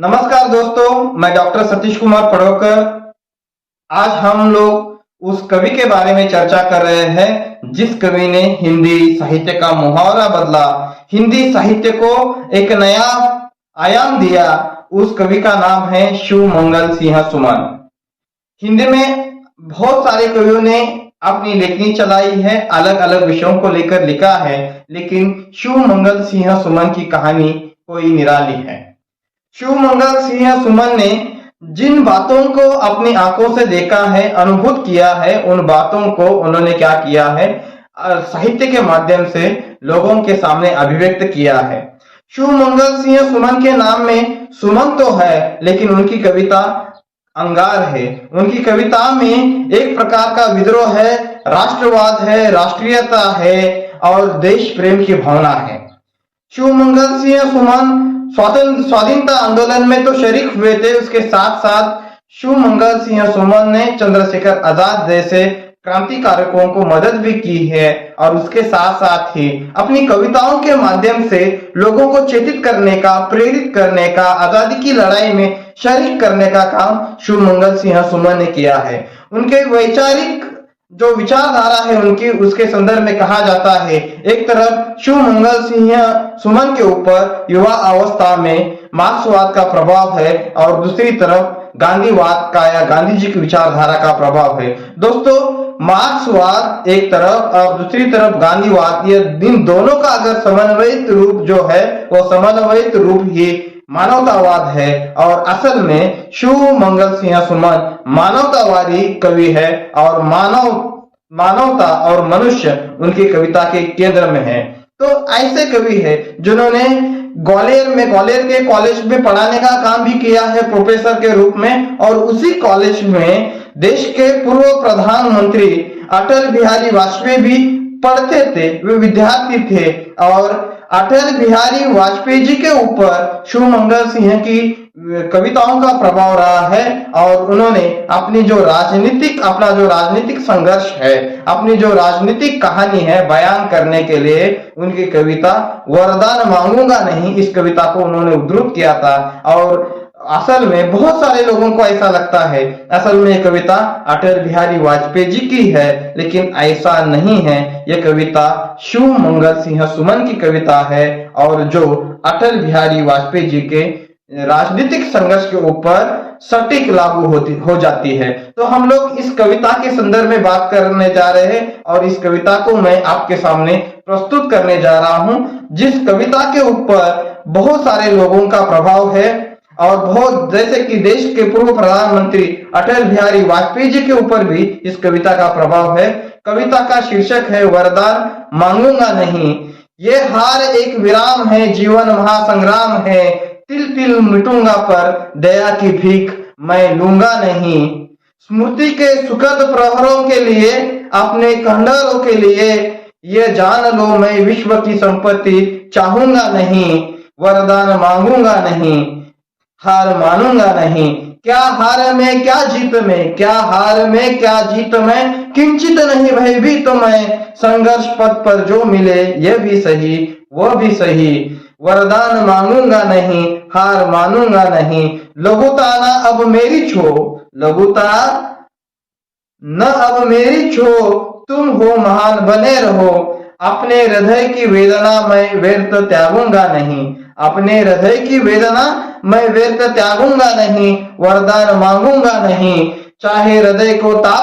नमस्कार दोस्तों, मैं डॉक्टर सतीश कुमार पड़ोकर। आज हम लोग उस कवि के बारे में चर्चा कर रहे हैं जिस कवि ने हिंदी साहित्य का मुहावरा बदला, हिंदी साहित्य को एक नया आयाम दिया। उस कवि का नाम है शिवमंगल सिंह सुमन। हिंदी में बहुत सारे कवियों ने अपनी लेखनी चलाई है, अलग अलग विषयों को लेकर लिखा है, लेकिन शिवमंगल सिंह सुमन की कहानी कोई निराली है। शिवमंगल सिंह सुमन ने जिन बातों को अपनी आंखों से देखा है, अनुभूत किया है, उन बातों को उन्होंने क्या किया है, साहित्य के माध्यम से लोगों के सामने अभिव्यक्त किया है। शिवमंगल सिंह सुमन के नाम में सुमन तो है, लेकिन उनकी कविता अंगार है। उनकी कविता में एक प्रकार का विद्रोह है, राष्ट्रवाद है, राष्ट्रीयता है और देश प्रेम की भावना है। शिवमंगल सिंह सुमन स्वाधीनता आंदोलन में तो शरीक हुए थे, उसके साथ साथ शिवमंगल सिंह सुमन ने चंद्रशेखर आजाद जैसे क्रांतिकारकों को मदद भी की है और उसके साथ साथ ही अपनी कविताओं के माध्यम से लोगों को चेतित करने का, प्रेरित करने का, आजादी की लड़ाई में शरीक करने का काम शिवमंगल सिंह सुमन ने किया है। उनके वैचारिक जो विचारधारा है उनकी, उसके संदर्भ में कहा जाता है, एक तरफ शिवमंगल सिंह सुमन के ऊपर युवा अवस्था में मार्क्सवाद का प्रभाव है और दूसरी तरफ गांधीवाद का या गांधी जी की विचारधारा का प्रभाव है। दोस्तों, मार्क्सवाद एक तरफ और दूसरी तरफ गांधीवाद, ये इन दोनों का अगर समन्वयित रूप जो है वो समन्वयित रूप ही मानवतावाद है और असल में शिवमंगल सिंह सुमन मानवतावादी कवि है और मानवता और मनुष्य उनकी कविता के केंद्र में है। तो ऐसे कवि है जिन्होंने ग्वालियर के कॉलेज में पढ़ाने का काम भी किया है प्रोफेसर के रूप में, और उसी कॉलेज में देश के पूर्व प्रधानमंत्री अटल बिहारी वाजपेयी भी पढ़ते थे, वे विद्यार्थी थे और अटल बिहारी वाजपेयी जी के ऊपर शिवमंगल सिंह की कविताओं का प्रभाव रहा है और उन्होंने अपना जो राजनीतिक संघर्ष है, अपनी जो राजनीतिक कहानी है बयान करने के लिए उनकी कविता वरदान मांगूंगा नहीं, इस कविता को उन्होंने उद्धृत किया था। और असल में बहुत सारे लोगों को ऐसा लगता है असल में यह कविता अटल बिहारी वाजपेयी जी की है, लेकिन ऐसा नहीं है। यह कविता शिवमंगल सिंह सुमन की कविता है और जो अटल बिहारी वाजपेयी जी के राजनीतिक संघर्ष के ऊपर सटीक लागू हो जाती है। तो हम लोग इस कविता के संदर्भ में बात करने जा रहे हैं और इस कविता को मैं आपके सामने प्रस्तुत करने जा रहा हूं, जिस कविता के ऊपर बहुत सारे लोगों का प्रभाव है और बहुत, जैसे कि देश के पूर्व प्रधानमंत्री अटल बिहारी वाजपेयी जी के ऊपर भी इस कविता का प्रभाव है। कविता का शीर्षक है वरदान मांगूंगा नहीं। ये हार एक विराम है, जीवन महासंग्राम है, तिल तिल मिटूंगा पर दया की भीख मैं लूंगा नहीं। स्मृति के सुखद प्रहरों के लिए, अपने खंडहरों के लिए, ये जान लो मैं विश्व की संपत्ति चाहूंगा नहीं। वरदान मांगूंगा नहीं, हार मानूंगा नहीं। क्या हार में क्या जीत में, क्या हार में क्या जीत में, किंचित नहीं भयभीत मैं, संघर्ष पथ पर जो मिले ये भी सही वो भी सही। वरदान मांगूंगा नहीं, हार मानूंगा नहीं। लघुता न अब मेरी छो, लघुता न अब मेरी छो, तुम हो महान बने रहो। अपने हृदय की वेदना मैं व्यर्थ त्यागूंगा नहीं, अपने हृदय की वेदना मैं व्यर्थ त्यागूंगा नहीं। वरदान मांगूंगा नहीं, चाहे हृदय को ताप